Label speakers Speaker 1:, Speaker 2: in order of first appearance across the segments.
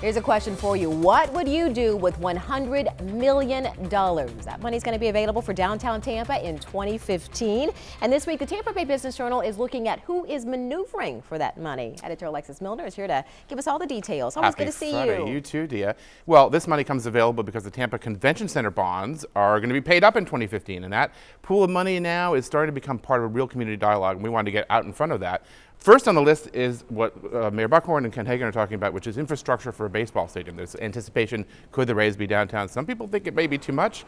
Speaker 1: Here's a question for you. What would you do with $100 million? That money's going to be available for downtown Tampa in 2015. And this week, the Tampa Bay Business Journal is looking at who is maneuvering for that money. Editor Alexis Muellner is here to give us all the details. Always good to see you.
Speaker 2: You too, Dia. Well, this money comes available because the Tampa Convention Center bonds are going to be paid up in 2015. And that pool of money now is starting to become part of a real community dialogue. And we wanted to get out in front of that. First on the list is what Mayor Buckhorn and Ken Hagan are talking about, which is infrastructure for a baseball stadium. There's anticipation, could the Rays be downtown? Some people think it may be too much,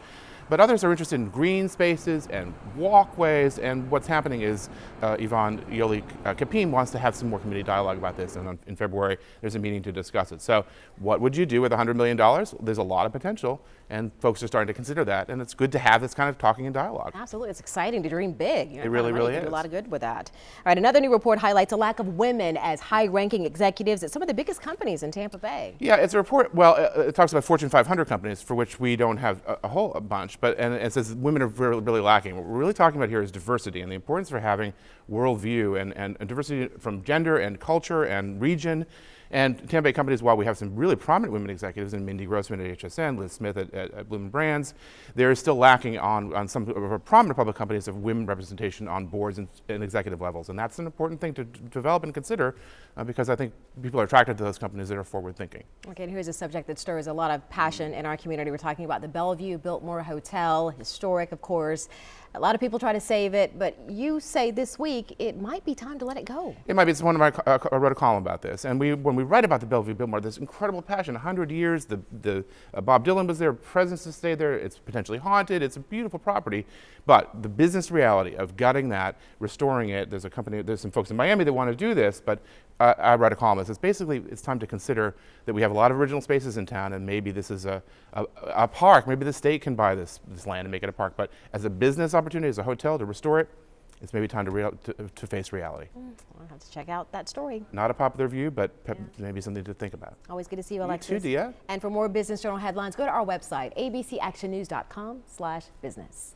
Speaker 2: but others are interested in green spaces and walkways. And what's happening is Yvonne Yoli-Capim wants to have some more community dialogue about this. And in February, there's a meeting to discuss it. So what would you do with $100 million? There's a lot of potential, and folks are starting to consider that. And it's good to have this kind of talking and dialogue.
Speaker 1: Absolutely. It's exciting to dream big.
Speaker 2: It really is.
Speaker 1: Do a lot of good with that. All right. Another new report highlights a lack of women as high-ranking executives at some of the biggest companies in Tampa Bay.
Speaker 2: Yeah, it's a report. Well, it talks about Fortune 500 companies, for which we don't have a whole bunch, and it says women are really lacking. What we're really talking about here is diversity and the importance for having worldview and diversity from gender and culture and region. And Tampa Bay companies, while we have some really prominent women executives, and Mindy Grossman at HSN, Liz Smith at Bloomin' Brands, there is still lacking on some of our prominent public companies of women representation on boards and executive levels. And that's an important thing to develop and consider because I think people are attracted to those companies that are forward thinking.
Speaker 1: Okay, and here's a subject that stirs a lot of passion in our community. We're talking about the Belleview Biltmore Hotel, historic, of course. A lot of people try to save it, but you say this week it might be time to let it go.
Speaker 2: It might be. It's one of my, I wrote a column about this. And when we write about the Bellevue Biltmore, there's incredible passion. 100 years, Bob Dylan was there, presidents have stayed there, it's potentially haunted, it's a beautiful property. But the business reality of gutting that, restoring it, there's some folks in Miami that want to do this, but I write a column that says basically it's time to consider that we have a lot of original spaces in town, and maybe this is a park. Maybe the state can buy this land and make it a park. But as a business opportunity, as a hotel, to restore it, it's maybe time to face reality.
Speaker 1: I'll have to check out that story.
Speaker 2: Not a popular view, but maybe something to think about.
Speaker 1: Always good to see you, Alexis.
Speaker 2: You too, Dia.
Speaker 1: And for more Business Journal headlines, go to our website, abcactionnews.com/business.